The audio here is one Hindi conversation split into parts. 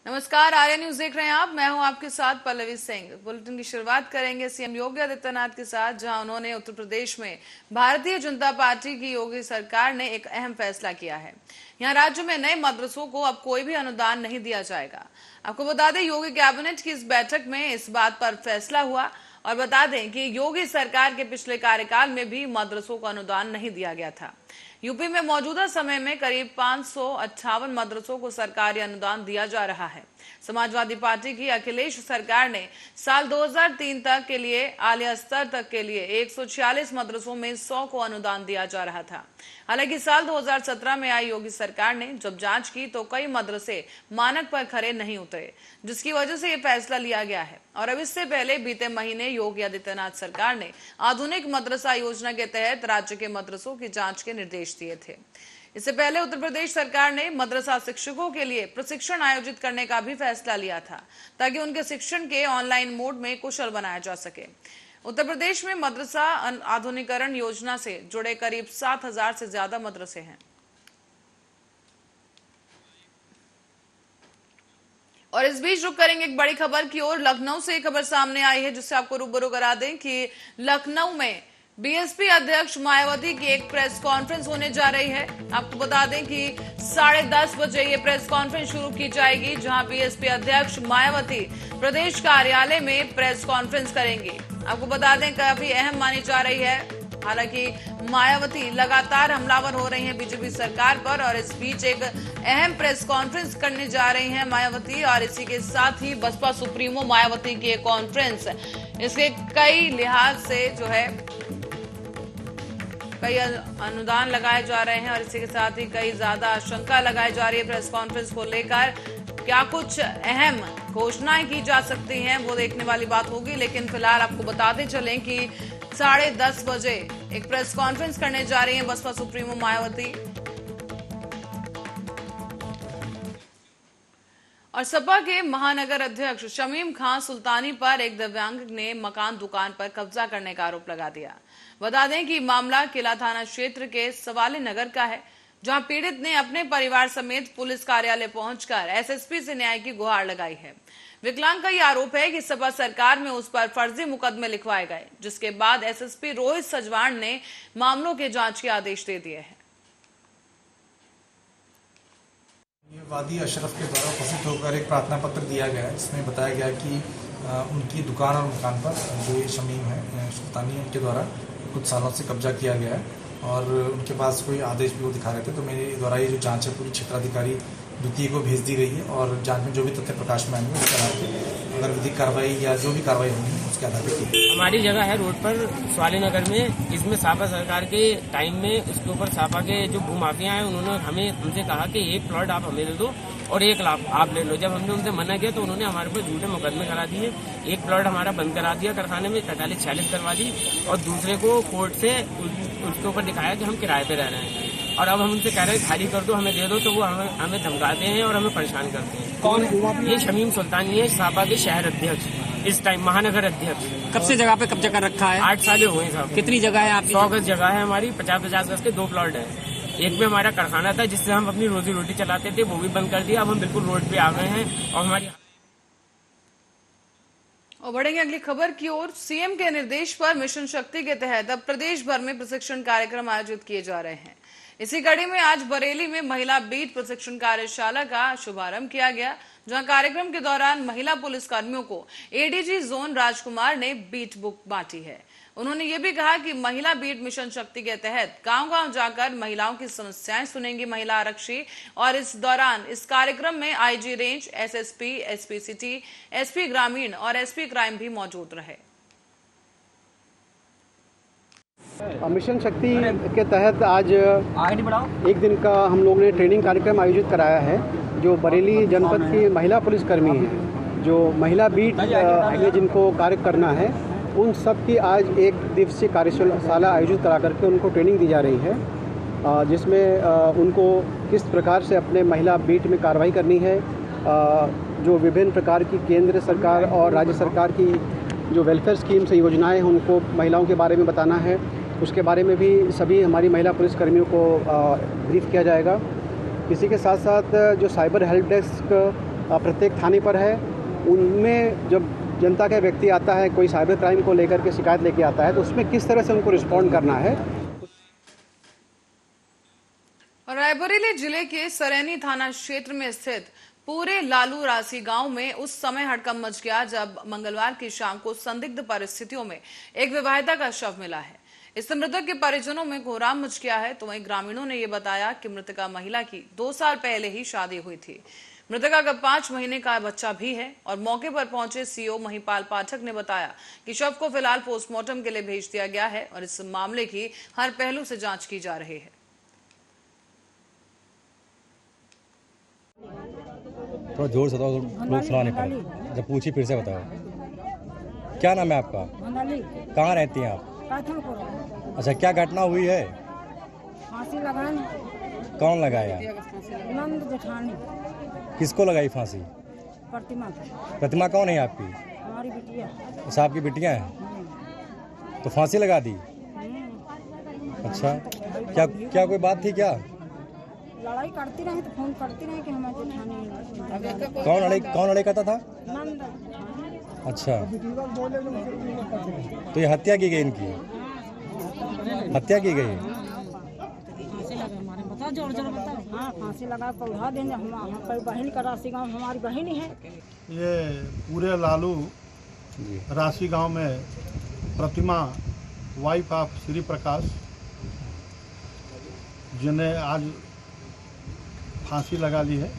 नमस्कार, आर्या न्यूज देख रहे हैं आप। मैं हूं आपके साथ पल्लवी सिंह। बुलेटिन की शुरुआत करेंगे सीएम योगी आदित्यनाथ के साथ, जहां उन्होंने उत्तर प्रदेश में भारतीय जनता पार्टी की योगी सरकार ने एक अहम फैसला किया है। यहां राज्य में नए मदरसों को अब कोई भी अनुदान नहीं दिया जाएगा। आपको बता दें, योगी कैबिनेट की इस बैठक में इस बात पर फैसला हुआ। और बता दें कि योगी सरकार के पिछले कार्यकाल में भी मदरसों को अनुदान नहीं दिया गया था। यूपी में मौजूदा समय में करीब 558 मदरसों को सरकारी अनुदान दिया जा रहा है। समाजवादी पार्टी की अखिलेश सरकार ने साल 2003 तक के लिए आलिया स्तर तक के लिए 146 मदरसों में 100 को अनुदान दिया जा रहा था। हालांकि साल 2017 में आई योगी सरकार ने जब जांच की तो कई मदरसे मानक पर खरे नहीं उतरे, जिसकी वजह से ये फैसला लिया गया है। और अब इससे पहले बीते महीने योगी आदित्यनाथ सरकार ने आधुनिक मदरसा योजना के तहत राज्य के मदरसों की जांच के निर्देश दिए थे। इससे पहले उत्तर प्रदेश सरकार ने मदरसा शिक्षकों के लिए प्रशिक्षण आयोजित करने का भी फैसला लिया था, ताकि उनके शिक्षण के ऑनलाइन मोड में कुशल बनाया जा सके। उत्तर प्रदेश में मदरसा आधुनिकीकरण योजना से जुड़े करीब 7,000 से ज्यादा मदरसे हैं। और इस बीच रुक करेंगे एक बड़ी खबर की ओर। लखनऊ से एक खबर सामने आई है, जिससे आपको रूबरू करा दें कि लखनऊ में बीएसपी अध्यक्ष मायावती की एक प्रेस कॉन्फ्रेंस होने जा रही है। आपको बता दें कि 10:30 बजे ये प्रेस कॉन्फ्रेंस शुरू की जाएगी, जहां बीएसपी अध्यक्ष मायावती प्रदेश कार्यालय में प्रेस कॉन्फ्रेंस करेंगी। आपको बता दें, काफी अहम मानी जा रही है। हालांकि मायावती लगातार हमलावर हो रही हैं बीजेपी सरकार पर, और इस बीच एक अहम प्रेस कॉन्फ्रेंस करने जा रही हैं मायावती। और इसी के साथ ही बसपा सुप्रीमो मायावती की एक कॉन्फ्रेंस, इसके कई लिहाज से जो है कई अनुदान लगाए जा रहे हैं, और इसी के साथ ही कई ज्यादा आशंका लगाई जा रही है प्रेस कॉन्फ्रेंस को लेकर। क्या कुछ अहम घोषणाएं की जा सकती हैं, वो देखने वाली बात होगी। लेकिन फिलहाल आपको बताते चलें कि 10:30 बजे एक प्रेस कॉन्फ्रेंस करने जा रही हैं बसपा सुप्रीमो मायावती। और सपा के महानगर अध्यक्ष शमीम खान सुल्तानी पर एक दिव्यांग ने मकान दुकान पर कब्जा करने का आरोप लगा दिया। बता दें कि मामला किला थाना क्षेत्र के सवाली नगर का है, जहां पीड़ित ने अपने परिवार समेत पुलिस कार्यालय पहुंचकर एसएसपी से न्याय की गुहार लगाई है। विकलांग का यह आरोप है कि सपा सरकार में उस पर फर्जी मुकदमे लिखवाए गए, जिसके बाद एसएसपी रोहित सजवाण ने मामलों के जांच के आदेश दे दिए हैं। ये वादी अशरफ के द्वारा उपस्थित होकर एक प्रार्थना पत्र दिया गया है, जिसमें बताया गया कि उनकी दुकान और मकान पर जो ये शमीम है सुल्तानी, उनके द्वारा कुछ सालों से कब्जा किया गया है और उनके पास कोई आदेश भी वो दिखा रहे थे। तो मेरे द्वारा ये जो जांच है पूरी क्षेत्राधिकारी द्वितीय को भेज दी गई है, और जांच में जो भी तथ्य प्रकाश में आएंगे उसके आधार पर अगर विधिक कार्रवाई या जो भी कार्रवाई होगी उसके आधार पर की। हमारी जगह है रोड पर सवाली नगर में, इसमें सापा सरकार के टाइम में उसके ऊपर सापा के जो भूमाफिया हैं उन्होंने हमसे कहा कि एक प्लॉट आप हमें दे दो और 1 लाख आप ले लो। जब हमने उनसे मना किया तो उन्होंने हमारे पर झूठे मुकदमे करा दिए। एक प्लॉट हमारा बंद करा दिया कारखाने में, 43-46 करवा दी, और दूसरे को कोर्ट से उसके ऊपर दिखाया कि हम किराए पे रह रहे हैं। और अब हम उनसे कह रहे हैं खाली कर दो, हमें दे दो, तो वो हमें धमकाते हैं और हमें परेशान करते हैं। कौन है? ये शमीम सुल्तानी है, सापा के शहर अध्यक्ष, इस टाइम महानगर अध्यक्ष। कब से जगह पे कब्जा कर रखा है? 8 साल हुए साहब। कितनी जगह है आपकी? 100 गज जगह है हमारी, 50-50 गज के 2 प्लॉट है। एक में हमारा कारखाना था जिससे हम अपनी रोजी रोटी चलाते थे, वो भी बंद कर दिया। अब हम बिल्कुल रोड पे आ गए हैं और हमारी। और बढ़ेंगे अगली खबर की ओर। सीएम के निर्देश पर मिशन शक्ति के तहत अब प्रदेश भर में प्रशिक्षण कार्यक्रम आयोजित किए जा रहे हैं। इसी कड़ी में आज बरेली में महिला बीट प्रशिक्षण कार्यशाला का शुभारंभ किया गया, जहां कार्यक्रम के दौरान महिला पुलिस कर्मियों को एडीजी जोन राजकुमार ने बीट बुक बांटी है। उन्होंने ये भी कहा कि महिला बीट मिशन शक्ति के तहत गांव-गांव जाकर महिलाओं की समस्याएं सुनेंगी महिला आरक्षी। और इस दौरान इस कार्यक्रम में IG range, SSP, SP city, SP ग्रामीण और एसपी क्राइम भी मौजूद रहे। मिशन शक्ति के तहत आज एक दिन का हम लोग ने ट्रेनिंग कार्यक्रम आयोजित कराया है। जो बरेली जनपद की महिला पुलिसकर्मी हैं, जो महिला बीट में जिनको कार्य करना है, उन सब की आज एक दिवसीय कार्यशाला आयोजित करा करके उनको ट्रेनिंग दी जा रही है, जिसमें उनको किस प्रकार से अपने महिला बीट में कार्रवाई करनी है, जो विभिन्न प्रकार की केंद्र सरकार और राज्य सरकार की जो वेलफेयर स्कीम्स योजनाएं हैं उनको महिलाओं के बारे में बताना है। उसके बारे में भी सभी हमारी महिला पुलिसकर्मियों को ब्रीफ किया जाएगा। इसी के साथ साथ जो साइबर हेल्प डेस्क प्रत्येक थाने पर है। उनमें जब जनता का व्यक्ति आता है, कोई साइबर क्राइम को लेकर के शिकायत लेके आता है, तो उसमें किस तरह से उनको रिस्पॉन्ड करना है। और रायबरेली जिले के सरैनी थाना क्षेत्र में स्थित पूरे लालू रासी गांव में उस समय हड़कंप मच गया जब मंगलवार की शाम को संदिग्ध परिस्थितियों में एक विवाहिता का शव मिला है। इससे मृतक के परिजनों में कोहराम मच गया है। तो वहीं ग्रामीणों ने यह बताया कि मृतका महिला की 2 साल पहले ही शादी हुई थी। मृतका का 5 महीने का बच्चा भी है। और मौके पर पहुंचे सीओ महिपाल पाठक ने बताया कि शव को फिलहाल पोस्टमार्टम के लिए भेज दिया गया है और इस मामले की हर पहलू से जांच की जा रही है। थोड़ा जोर से बताओ, लोग सुना नहीं पाए। जब पूछी फिर से बताओ। क्या नाम है आपका? कहाँ रहती हैं आप? अच्छा, क्या घटना हुई है? फांसी लगाने। कौन लगाया? नंद जेठानी। किसको लगाई फांसी? प्रतिमा। प्रतिमा कौन है आपकी? हमारी बिटिया। अच्छा, आपकी बिटिया है तो फांसी लगा दी? अच्छा, क्या कोई बात थी क्या? लड़ाई करती रही तो फोन करती रही कि हमारे जेठानी। कौन लड़ाई करता था? नंद। अच्छा, तो ये हत्या की गई, इनकी हत्या की गई। हाँ, फांसी लगा पौधा देंगे। हमारी बहन का राशि गाँव हमारी बहन ही है। ये पूरे लालू राशि गांव में प्रतिमा वाइफ ऑफ श्री प्रकाश, जिन्हें आज फांसी लगा ली है,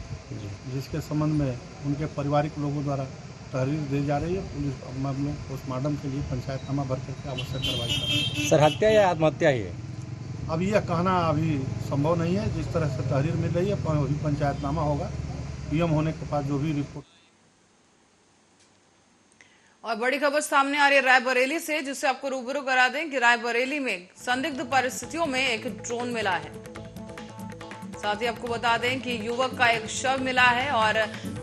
जिसके संबंध में उनके पारिवारिक लोगों द्वारा तहरीर दी जा रही है। पुलिस मामलों पोस्टमार्टम के लिए पंचायतनामा भर करके आवश्यक कार्रवाई कर रही है। सर, हत्या या आत्महत्या ही है? अब यह कहना अभी संभव नहीं है। जिस तरह से तहरीर मिल रही है वही पंचायतनामा होगा। पीएम होने के बाद जो भी रिपोर्ट। और बड़ी खबर सामने आ रही है रायबरेली से, जिससे आपको रूबरू करा दें कि रायबरेली में संदिग्ध परिस्थितियों में एक ड्रोन मिला है। साथ ही आपको बता दें कि युवक का एक शव मिला है और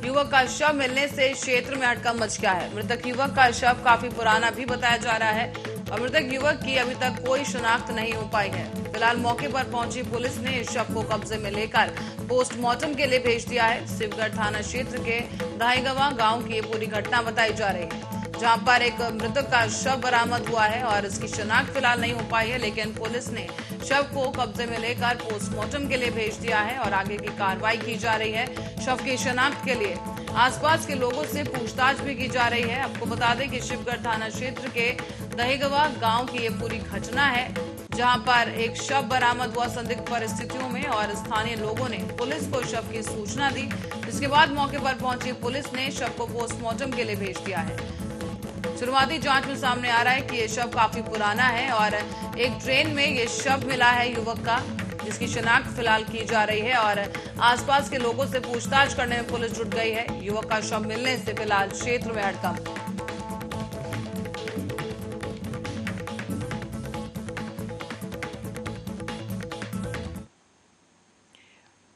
युवक का शव मिलने से क्षेत्र में हड़कंप मच गया है। मृतक युवक का शव काफी पुराना भी बताया जा रहा है और मृतक युवक की अभी तक कोई शिनाख्त नहीं हो पाई है। फिलहाल मौके पर पहुंची पुलिस ने इस शव को कब्जे में लेकर पोस्टमार्टम के लिए भेज दिया है। शिवगढ़ थाना क्षेत्र के दहाईगवा गांव की ये पूरी घटना बताई जा रही है, जहां पर एक मृतक का शव बरामद हुआ है और इसकी शिनाख्त फिलहाल नहीं हो पाई है, लेकिन पुलिस ने शव को कब्जे में लेकर पोस्टमार्टम के लिए भेज दिया है और आगे की कार्रवाई की जा रही है। शव की शिनाख्त के लिए आसपास के लोगों से पूछताछ भी की जा रही है। आपको बता दें कि शिवगढ़ थाना क्षेत्र के दहेगवा गांव की ये पूरी घटना है, जहां पर एक शव बरामद हुआ संदिग्ध परिस्थितियों में और स्थानीय लोगों ने पुलिस को शव की सूचना दी, जिसके बाद मौके पर पहुंची पुलिस ने शव को पोस्टमार्टम के लिए भेज दिया है। शुरुआती जांच में सामने आ रहा है कि ये शव काफी पुराना है और एक ट्रेन में ये शव मिला है युवक का, जिसकी शिनाख्त फिलहाल की जा रही है और आसपास के लोगों से पूछताछ करने में पुलिस जुट गई है। युवक का शव मिलने से फिलहाल क्षेत्र में हड़कंप।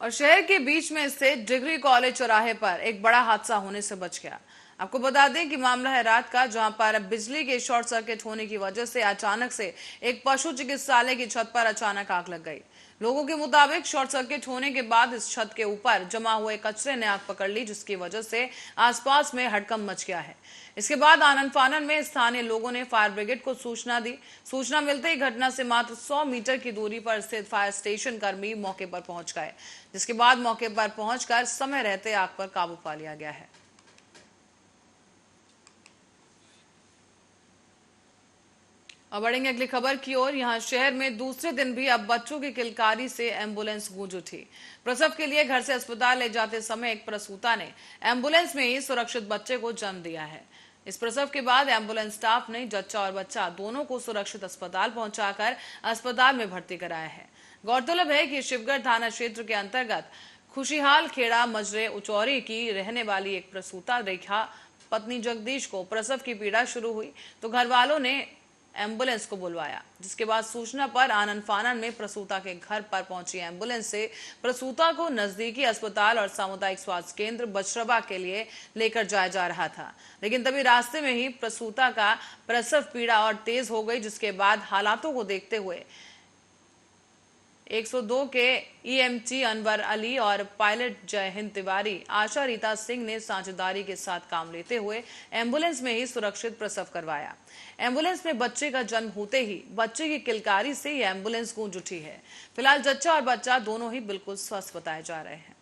और शहर के बीच में स्थित डिग्री कॉलेज चौराहे पर एक बड़ा हादसा होने से बच गया। आपको बता दें कि मामला है रात का, जहां पर बिजली के शॉर्ट सर्किट होने की वजह से अचानक से एक पशु चिकित्सालय की छत पर अचानक आग लग गई। लोगों के मुताबिक शॉर्ट सर्किट होने के बाद इस छत के ऊपर जमा हुए कचरे ने आग पकड़ ली, जिसकी वजह से आसपास में हड़कंप मच गया है। इसके बाद आनन फानन में स्थानीय लोगों ने फायर ब्रिगेड को सूचना दी। सूचना मिलते ही घटना से मात्र 100 मीटर की दूरी पर स्थित फायर स्टेशन कर्मी मौके पर पहुंच गए, जिसके बाद मौके पर पहुंचकर समय रहते आग पर काबू पा लिया गया है। अब बढ़ेंगे अगली खबर की ओर। यहाँ शहर में दूसरे दिन भी अब बच्चों की किलकारी से एम्बुलेंस गूंज उठी। प्रसव के लिए घर से अस्पताल ले जाते समय एक प्रसूता ने एम्बुलेंस में ही सुरक्षित बच्चे को जन्म दिया है। इस प्रसव के बाद एम्बुलेंस स्टाफ ने जच्चा और बच्चा दोनों को सुरक्षित अस्पताल पहुंचाकर अस्पताल में भर्ती कराया है। गौरतलब है कि शिवगढ़ थाना क्षेत्र के अंतर्गत खुशीहाल खेड़ा मजरे उचौरी की रहने वाली एक प्रसूता रेखा पत्नी जगदीश को प्रसव की पीड़ा शुरू हुई तो घर वालों ने एम्बुलेंस को बुलवाया, जिसके बाद सूचना पर आनन फानन में प्रसूता के घर पर पहुंची एम्बुलेंस से प्रसूता को नजदीकी अस्पताल और सामुदायिक स्वास्थ्य केंद्र बछरवा के लिए लेकर जाया जा रहा था, लेकिन तभी रास्ते में ही प्रसूता का प्रसव पीड़ा और तेज हो गई, जिसके बाद हालातों को देखते हुए 102 के ईएमटी अनवर अली और पायलट जय हिंद तिवारी आशा रीता सिंह ने साझेदारी के साथ काम लेते हुए एम्बुलेंस में ही सुरक्षित प्रसव करवाया। एम्बुलेंस में बच्चे का जन्म होते ही बच्चे की किलकारी से ये एम्बुलेंस गूंज उठी है। फिलहाल जच्चा और बच्चा दोनों ही बिल्कुल स्वस्थ बताए जा रहे हैं।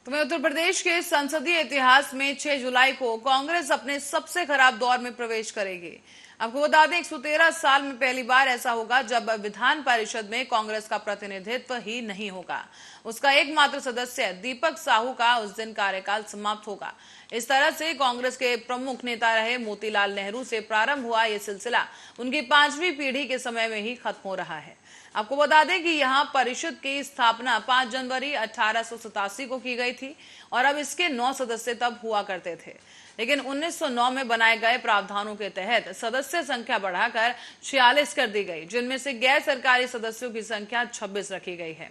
तो मैं उत्तर प्रदेश के संसदीय इतिहास में 6 जुलाई को कांग्रेस अपने सबसे खराब दौर में प्रवेश करेगी। आपको बता दें 113 साल में पहली बार ऐसा होगा जब विधान परिषद में कांग्रेस का प्रतिनिधित्व ही नहीं होगा। उसका एकमात्र सदस्य दीपक साहू का उस दिन कार्यकाल समाप्त होगा। इस तरह से कांग्रेस के प्रमुख नेता रहे मोतीलाल नेहरू से प्रारंभ हुआ यह सिलसिला उनकी 5वीं पीढ़ी के समय में ही खत्म हो रहा है। आपको बता दें कि यहाँ परिषद की स्थापना 5 जनवरी 1887 को की गई थी और अब इसके 9 सदस्य तब हुआ करते थे, लेकिन 1909 में बनाए गए प्रावधानों के तहत सदस्य संख्या बढ़ाकर 46 कर दी गई, जिनमें से गैर सरकारी सदस्यों की संख्या 26 रखी गई है।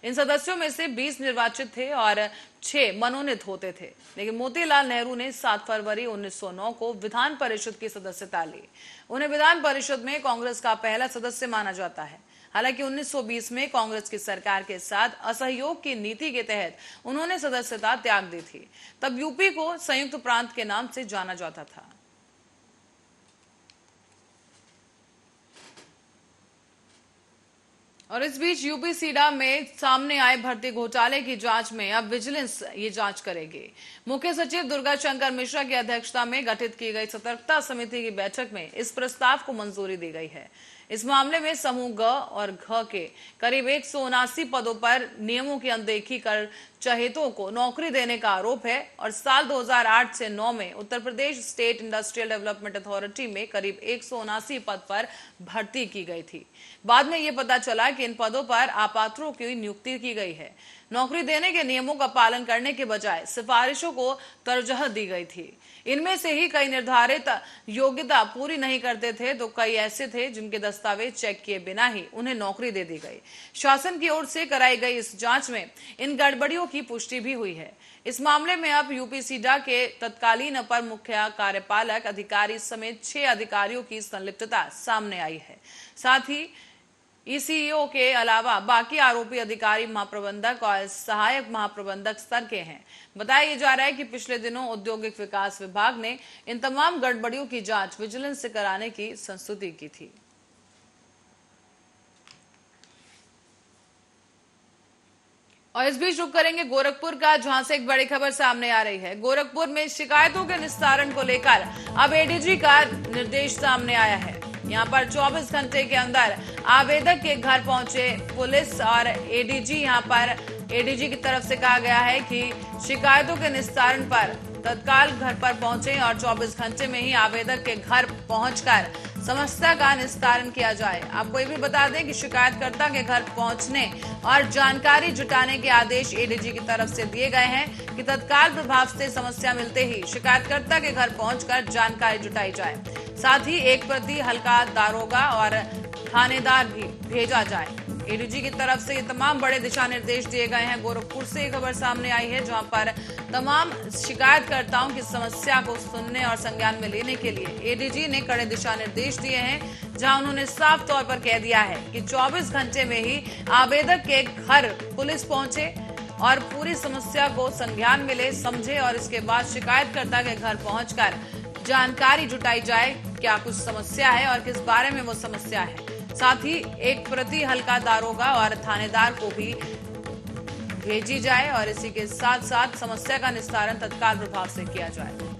इन सदस्यों में से 20 निर्वाचित थे और 6 मनोनीत होते थे, लेकिन मोतीलाल नेहरू ने 7 फरवरी 1909 को विधान परिषद की सदस्यता ली। उन्हें विधान परिषद में कांग्रेस का पहला सदस्य माना जाता है। हालांकि 1920 में कांग्रेस की सरकार के साथ असहयोग की नीति के तहत उन्होंने सदस्यता त्याग दी थी। तब यूपी को संयुक्त प्रांत के नाम से जाना जाता था। और इस बीच यूपी सीडा में सामने आए भर्ती घोटाले की जांच में अब विजिलेंस ये जांच करेगी। मुख्य सचिव दुर्गा शंकर मिश्रा की अध्यक्षता में गठित की गई सतर्कता समिति की बैठक में इस प्रस्ताव को मंजूरी दी गई है। इस मामले में समूह ग और घ के करीब 179 पदों पर नियमों की अनदेखी कर चहेतों को नौकरी देने का आरोप है और साल 2008 से 9 में Uttar Pradesh state industrial development authority में करीब 179 पद पर भर्ती की गई थी। बाद में यह पता चला कि इन पदों पर अपात्रों की नियुक्ति की गई है। नौकरी देने के नियमों का पालन करने के बजाय सिफारिशों को तरजीह दी गई थी। इनमें से ही कई निर्धारित योग्यता पूरी नहीं करते थे, तो कई ऐसे थे जिनके दस्तावेज चेक किए बिना ही उन्हें नौकरी दे दी गई। शासन की ओर से कराई गई इस जांच में इन गड़बड़ियों की पुष्टि भी हुई है। इस मामले में अब यूपी सीडा के तत्कालीन अपर मुख्य कार्यपालक अधिकारी समेत 6 अधिकारियों की संलिप्तता सामने आई है। साथ ही ईसीओ के अलावा बाकी आरोपी अधिकारी महाप्रबंधक और सहायक महाप्रबंधक स्तर के हैं। बताया जा रहा है कि पिछले दिनों औद्योगिक विकास विभाग ने इन तमाम गड़बड़ियों की जांच विजिलेंस से कराने की संस्तुति की थी। और इस बीच रुक करेंगे गोरखपुर का, जहां से एक बड़ी खबर सामने आ रही है। गोरखपुर में शिकायतों के निस्तारण को लेकर अब एडीजी का निर्देश सामने आया है। यहां पर 24 घंटे के अंदर आवेदक के घर पहुंचे पुलिस और एडीजी। यहां पर एडीजी की तरफ से कहा गया है कि शिकायतों के निस्तारण पर तत्काल घर पर पहुंचे और 24 घंटे में ही आवेदक के घर पहुंचकर समस्या का निस्तारण किया जाए। आपको ये भी बता दें कि शिकायतकर्ता के घर पहुंचने और जानकारी जुटाने के आदेश एडीजी की तरफ से दिए गए हैं कि तत्काल प्रभाव से समस्या मिलते ही शिकायतकर्ता के घर पहुंचकर जानकारी जुटाई जाए। साथ ही एक प्रति हल्का दारोगा और थानेदार भी भेजा जाए। एडीजी की तरफ से ये तमाम बड़े दिशा निर्देश दिए गए हैं। गोरखपुर से ये खबर सामने आई है, जहां पर तमाम शिकायतकर्ताओं की समस्या को सुनने और संज्ञान में लेने के लिए एडीजी ने कड़े दिशा निर्देश दिए हैं, जहां उन्होंने साफ तौर पर कह दिया है कि 24 घंटे में ही आवेदक के घर पुलिस पहुंचे और पूरी समस्या को संज्ञान में ले, समझे और इसके बाद शिकायतकर्ता के घर पहुंचकर जानकारी जुटाई जाए क्या कुछ समस्या है और किस बारे में वो समस्या है। साथ ही एक प्रति हल्का दारोगा और थानेदार को भी भेजी जाए और इसी के साथ साथ समस्या का निस्तारण तत्काल प्रभाव से किया जाए।